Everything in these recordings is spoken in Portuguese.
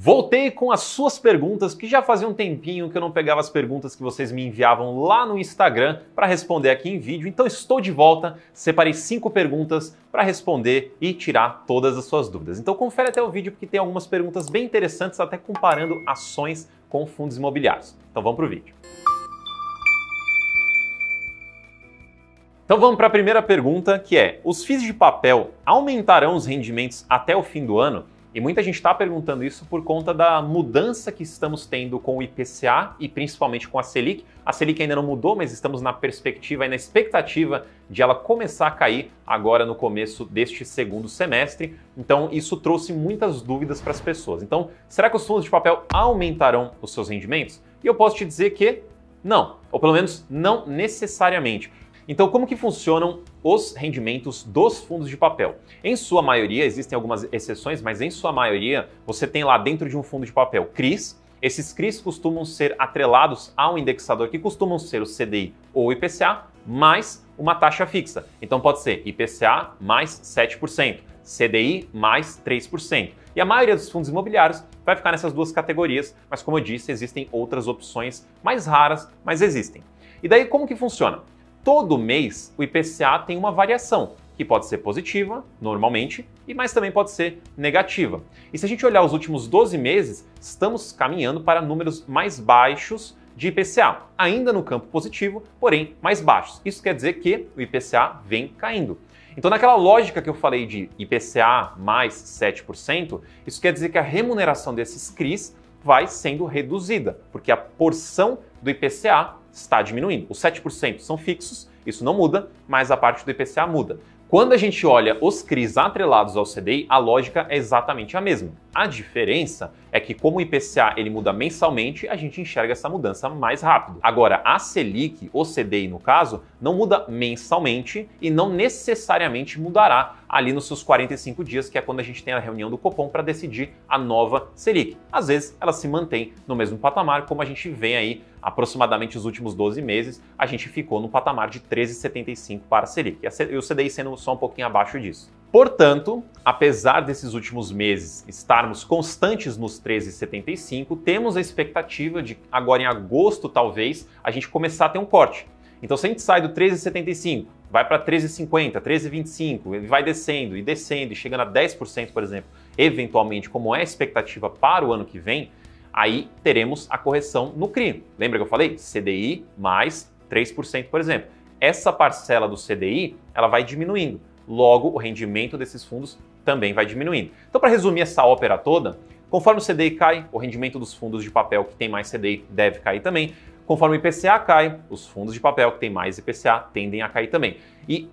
Voltei com as suas perguntas, que já fazia um tempinho que eu não pegava as perguntas que vocês me enviavam lá no Instagram para responder aqui em vídeo. Então estou de volta, separei 5 perguntas para responder e tirar todas as suas dúvidas. Então confere até o vídeo porque tem algumas perguntas bem interessantes, até comparando ações com fundos imobiliários. Então vamos para o vídeo. Então vamos para a primeira pergunta, que é: os FIIs de papel aumentarão os rendimentos até o fim do ano? E muita gente está perguntando isso por conta da mudança que estamos tendo com o IPCA e principalmente com a Selic. A Selic ainda não mudou, mas estamos na perspectiva e na expectativa de ela começar a cair agora no começo deste segundo semestre. Então isso trouxe muitas dúvidas para as pessoas. Então, será que os fundos de papel aumentarão os seus rendimentos? E eu posso te dizer que não, ou pelo menos não necessariamente. Então, como que funcionam os rendimentos dos fundos de papel? Em sua maioria, existem algumas exceções, mas em sua maioria, você tem lá dentro de um fundo de papel CRIs. Esses CRIs costumam ser atrelados a um indexador que costumam ser o CDI ou o IPCA, mais uma taxa fixa. Então, pode ser IPCA mais 7%, CDI mais 3%. E a maioria dos fundos imobiliários vai ficar nessas duas categorias, mas como eu disse, existem outras opções mais raras, mas existem. E daí, como que funciona? Todo mês o IPCA tem uma variação, que pode ser positiva, normalmente, mas também pode ser negativa. E se a gente olhar os últimos 12 meses, estamos caminhando para números mais baixos de IPCA, ainda no campo positivo, porém mais baixos. Isso quer dizer que o IPCA vem caindo. Então, naquela lógica que eu falei de IPCA mais 7%, isso quer dizer que a remuneração desses CRIs vai sendo reduzida, porque a porção do IPCA está diminuindo. Os 7% são fixos, isso não muda, mas a parte do IPCA muda. Quando a gente olha os CRIs atrelados ao CDI, a lógica é exatamente a mesma. A diferença é que, como o IPCA ele muda mensalmente, a gente enxerga essa mudança mais rápido. Agora, a Selic, ou CDI no caso, não muda mensalmente e não necessariamente mudará ali nos seus 45 dias, que é quando a gente tem a reunião do Copom para decidir a nova Selic. Às vezes, ela se mantém no mesmo patamar, como a gente vê aí aproximadamente os últimos 12 meses, a gente ficou no patamar de 13,75 para a Selic, e o CDI sendo só um pouquinho abaixo disso. Portanto, apesar desses últimos meses estarmos constantes nos 13,75, temos a expectativa de agora em agosto, talvez, a gente começar a ter um corte. Então, se a gente sai do 13,75, vai para 13,50, 13,25, ele vai descendo e chegando a 10%, por exemplo, eventualmente, como é a expectativa para o ano que vem, aí teremos a correção no CRI. Lembra que eu falei? CDI mais 3%, por exemplo. Essa parcela do CDI, ela vai diminuindo. Logo, o rendimento desses fundos também vai diminuindo. Então, para resumir essa ópera toda, conforme o CDI cai, o rendimento dos fundos de papel que tem mais CDI deve cair também. Conforme o IPCA cai, os fundos de papel que tem mais IPCA tendem a cair também. E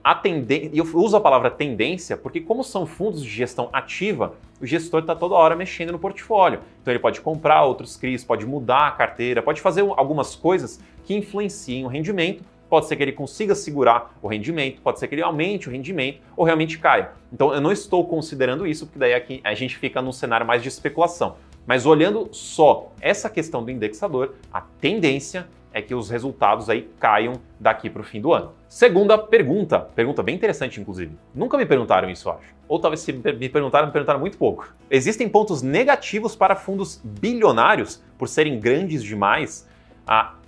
eu uso a palavra tendência porque, como são fundos de gestão ativa, o gestor está toda hora mexendo no portfólio. Então ele pode comprar outros CRIs, pode mudar a carteira, pode fazer algumas coisas que influenciem o rendimento. Pode ser que ele consiga segurar o rendimento, pode ser que ele aumente o rendimento ou realmente caia. Então eu não estou considerando isso, porque daí aqui a gente fica num cenário mais de especulação. Mas olhando só essa questão do indexador, a tendência é que os resultados aí caiam daqui para o fim do ano. Segunda pergunta bem interessante inclusive. Nunca me perguntaram isso, eu acho. Ou talvez se me perguntaram muito pouco. Existem pontos negativos para fundos bilionários por serem grandes demais?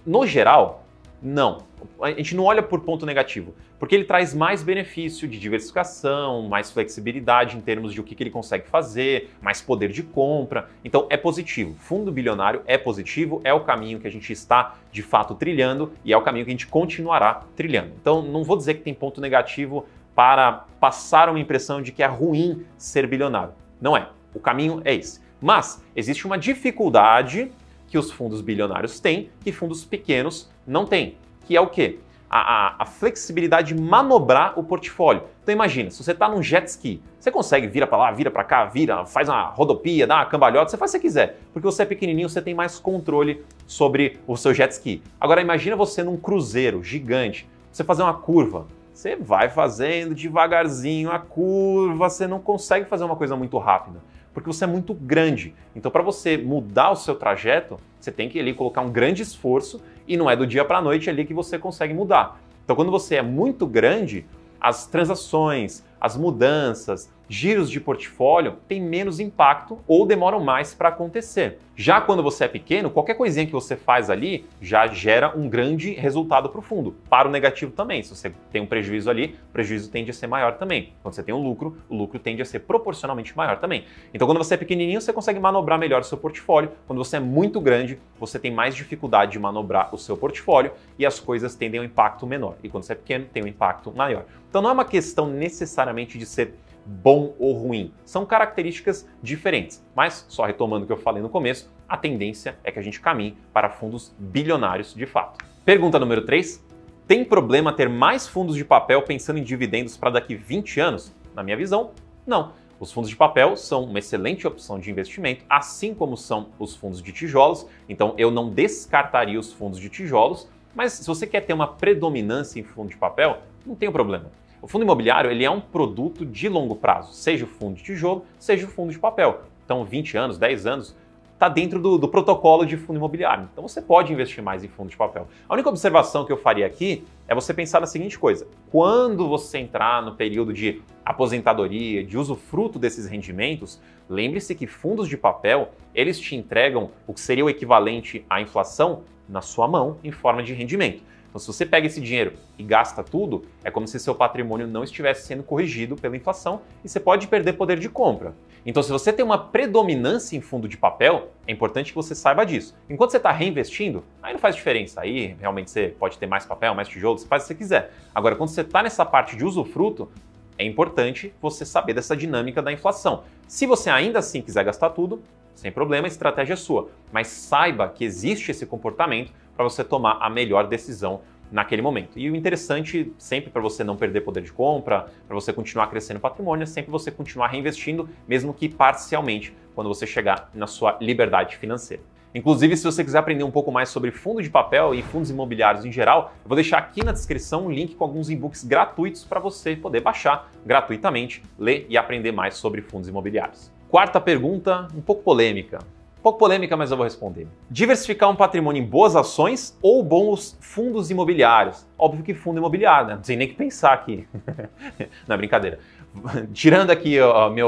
No geral, não. A gente não olha por ponto negativo, porque ele traz mais benefício de diversificação, mais flexibilidade em termos de o que ele consegue fazer, mais poder de compra. Então é positivo. Fundo bilionário é positivo, é o caminho que a gente está de fato trilhando e é o caminho que a gente continuará trilhando. Então não vou dizer que tem ponto negativo para passar uma impressão de que é ruim ser bilionário. Não é. O caminho é esse. Mas existe uma dificuldade que os fundos bilionários têm que fundos pequenos não têm. Que é o quê? A flexibilidade de manobrar o portfólio. Então imagina, se você está num jet ski, você consegue vira para lá, vira para cá, faz uma rodopia, dá uma cambalhota, você faz o que você quiser. Porque você é pequenininho, você tem mais controle sobre o seu jet ski. Agora imagina você num cruzeiro gigante, você fazer uma curva. Você vai fazendo devagarzinho a curva, você não consegue fazer uma coisa muito rápida, porque você é muito grande. Então, para você mudar o seu trajeto, você tem que ali colocar um grande esforço e não é do dia para a noite ali que você consegue mudar. Então, quando você é muito grande, as transações, as mudanças, giros de portfólio têm menos impacto ou demoram mais para acontecer. Já quando você é pequeno, qualquer coisinha que você faz ali já gera um grande resultado para o fundo. Para o negativo também, se você tem um prejuízo ali, o prejuízo tende a ser maior também. Quando você tem um lucro, o lucro tende a ser proporcionalmente maior também. Então quando você é pequenininho, você consegue manobrar melhor o seu portfólio. Quando você é muito grande, você tem mais dificuldade de manobrar o seu portfólio e as coisas tendem a um impacto menor. E quando você é pequeno, tem um impacto maior. Então não é uma questão necessariamente de ser bom ou ruim. São características diferentes. Mas, só retomando o que eu falei no começo, a tendência é que a gente caminhe para fundos bilionários de fato. Pergunta número 3. Tem problema ter mais fundos de papel pensando em dividendos para daqui 20 anos? Na minha visão, não. Os fundos de papel são uma excelente opção de investimento, assim como são os fundos de tijolos. Então, eu não descartaria os fundos de tijolos, mas se você quer ter uma predominância em fundo de papel, não tem problema. O fundo imobiliário ele é um produto de longo prazo, seja o fundo de tijolo, seja o fundo de papel. Então, 20 anos, 10 anos, está dentro do protocolo de fundo imobiliário. Então, você pode investir mais em fundo de papel. A única observação que eu faria aqui é você pensar na seguinte coisa. Quando você entrar no período de aposentadoria, de usufruto desses rendimentos, lembre-se que fundos de papel, eles te entregam o que seria o equivalente à inflação na sua mão em forma de rendimento. Então, se você pega esse dinheiro e gasta tudo, é como se seu patrimônio não estivesse sendo corrigido pela inflação e você pode perder poder de compra. Então, se você tem uma predominância em fundo de papel, é importante que você saiba disso. Enquanto você está reinvestindo, aí não faz diferença. Aí, realmente, você pode ter mais papel, mais tijolo, você faz o que você quiser. Agora, quando você está nessa parte de usufruto, é importante você saber dessa dinâmica da inflação. Se você ainda assim quiser gastar tudo, sem problema, a estratégia é sua. Mas saiba que existe esse comportamento para você tomar a melhor decisão naquele momento. E o interessante, sempre para você não perder poder de compra, para você continuar crescendo o patrimônio, é sempre você continuar reinvestindo, mesmo que parcialmente, quando você chegar na sua liberdade financeira. Inclusive, se você quiser aprender um pouco mais sobre fundo de papel e fundos imobiliários em geral, eu vou deixar aqui na descrição um link com alguns e-books gratuitos para você poder baixar gratuitamente, ler e aprender mais sobre fundos imobiliários. Quarta pergunta, um pouco polêmica. Um pouco polêmica, mas eu vou responder. Diversificar um patrimônio em boas ações ou bons fundos imobiliários? Óbvio que fundo imobiliário, né? Não tem nem que pensar aqui. Não é brincadeira. Tirando aqui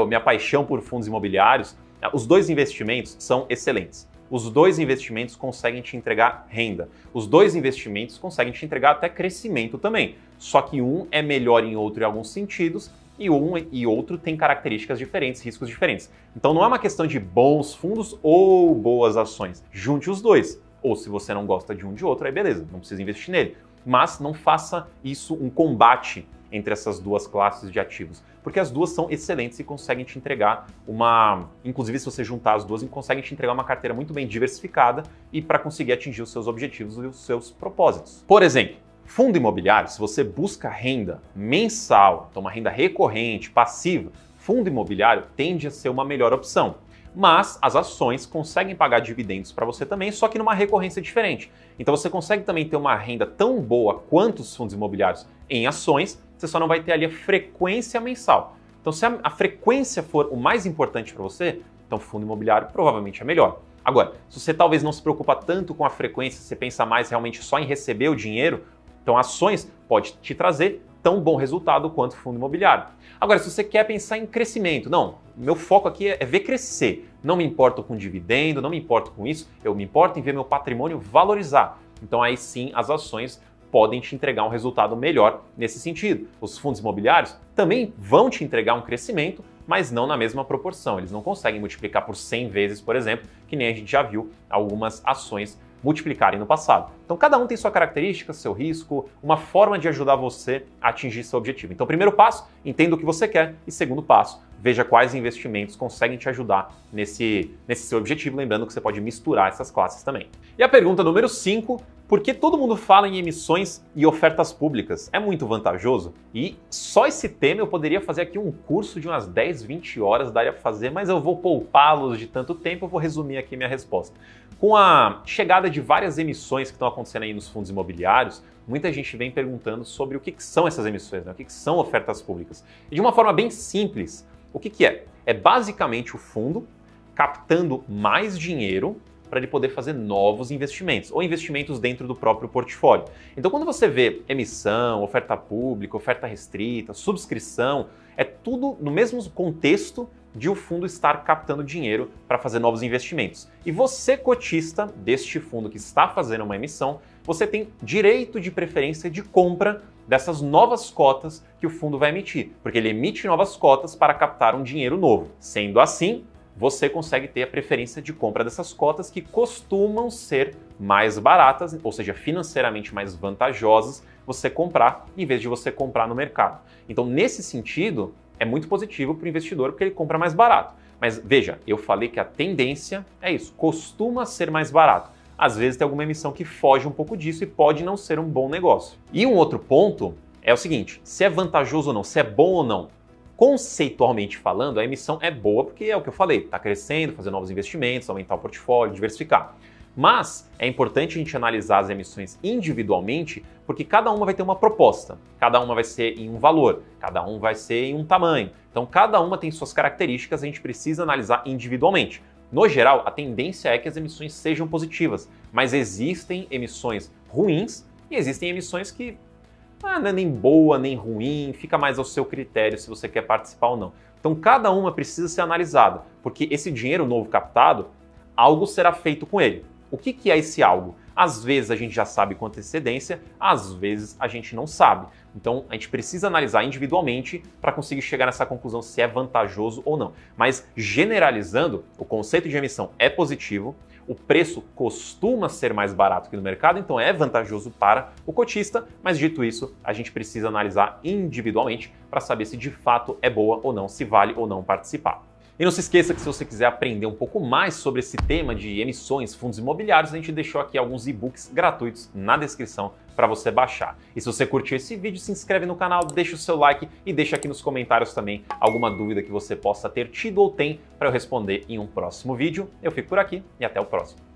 minha paixão por fundos imobiliários, os dois investimentos são excelentes. Os dois investimentos conseguem te entregar renda. Os dois investimentos conseguem te entregar até crescimento também. Só que um é melhor em outro em alguns sentidos e um e outro tem características diferentes, riscos diferentes. Então não é uma questão de bons fundos ou boas ações. Junte os dois. Ou se você não gosta de um de outro, aí beleza, não precisa investir nele. Mas não faça isso um combate entre essas duas classes de ativos, porque as duas são excelentes e conseguem te entregar inclusive se você juntar as duas, conseguem te entregar uma carteira muito bem diversificada e para conseguir atingir os seus objetivos e os seus propósitos. Por exemplo, fundo imobiliário, se você busca renda mensal, então uma renda recorrente, passiva, fundo imobiliário tende a ser uma melhor opção. Mas as ações conseguem pagar dividendos para você também, só que numa recorrência diferente. Então você consegue também ter uma renda tão boa quanto os fundos imobiliários em ações, você só não vai ter ali a frequência mensal. Então se a frequência for o mais importante para você, então fundo imobiliário provavelmente é melhor. Agora, se você talvez não se preocupa tanto com a frequência, você pensa mais realmente só em receber o dinheiro, então ações pode te trazer tão bom resultado quanto fundo imobiliário. Agora, se você quer pensar em crescimento, não, meu foco aqui é ver crescer. Não me importo com dividendo, não me importo com isso, eu me importo em ver meu patrimônio valorizar. Então aí sim as ações podem te entregar um resultado melhor nesse sentido. Os fundos imobiliários também vão te entregar um crescimento, mas não na mesma proporção. Eles não conseguem multiplicar por 100 vezes, por exemplo, que nem a gente já viu algumas ações multiplicarem no passado. Então cada um tem sua característica, seu risco, uma forma de ajudar você a atingir seu objetivo. Então primeiro passo, entenda o que você quer e segundo passo, veja quais investimentos conseguem te ajudar nesse seu objetivo, lembrando que você pode misturar essas classes também. E a pergunta número 5, por que todo mundo fala em emissões e ofertas públicas? É muito vantajoso? E só esse tema eu poderia fazer aqui um curso de umas 10, 20 horas, daria para fazer, mas eu vou poupá-los de tanto tempo, eu vou resumir aqui minha resposta. Com a chegada de várias emissões que estão acontecendo aí nos fundos imobiliários, muita gente vem perguntando sobre o que são essas emissões, né? O que são ofertas públicas. E de uma forma bem simples, o que é? É basicamente o fundo captando mais dinheiro para ele poder fazer novos investimentos ou investimentos dentro do próprio portfólio. Então, quando você vê emissão, oferta pública, oferta restrita, subscrição, é tudo no mesmo contexto de o fundo estar captando dinheiro para fazer novos investimentos. E você, cotista deste fundo que está fazendo uma emissão, você tem direito de preferência de compra dessas novas cotas que o fundo vai emitir, porque ele emite novas cotas para captar um dinheiro novo. Sendo assim, você consegue ter a preferência de compra dessas cotas que costumam ser mais baratas, ou seja, financeiramente mais vantajosas você comprar, em vez de você comprar no mercado. Então, nesse sentido, é muito positivo para o investidor porque ele compra mais barato. Mas veja, eu falei que a tendência é isso, costuma ser mais barato. Às vezes tem alguma emissão que foge um pouco disso e pode não ser um bom negócio. E um outro ponto é o seguinte, se é vantajoso ou não, se é bom ou não. Conceitualmente falando, a emissão é boa porque é o que eu falei, está crescendo, fazer novos investimentos, aumentar o portfólio, diversificar. Mas é importante a gente analisar as emissões individualmente, porque cada uma vai ter uma proposta, cada uma vai ser em um valor, cada um vai ser em um tamanho. Então, cada uma tem suas características, a gente precisa analisar individualmente. No geral, a tendência é que as emissões sejam positivas, mas existem emissões ruins e existem emissões que não é nem boa nem ruim, fica mais ao seu critério se você quer participar ou não. Então, cada uma precisa ser analisada, porque esse dinheiro novo captado, algo será feito com ele. O que é esse algo? Às vezes a gente já sabe com antecedência, às vezes a gente não sabe. Então a gente precisa analisar individualmente para conseguir chegar nessa conclusão se é vantajoso ou não. Mas generalizando, o conceito de emissão é positivo, o preço costuma ser mais barato que no mercado, então é vantajoso para o cotista, mas dito isso, a gente precisa analisar individualmente para saber se de fato é boa ou não, se vale ou não participar. E não se esqueça que se você quiser aprender um pouco mais sobre esse tema de emissões, fundos imobiliários, a gente deixou aqui alguns e-books gratuitos na descrição para você baixar. E se você curtiu esse vídeo, se inscreve no canal, deixa o seu like e deixa aqui nos comentários também alguma dúvida que você possa ter tido ou tem para eu responder em um próximo vídeo. Eu fico por aqui e até o próximo.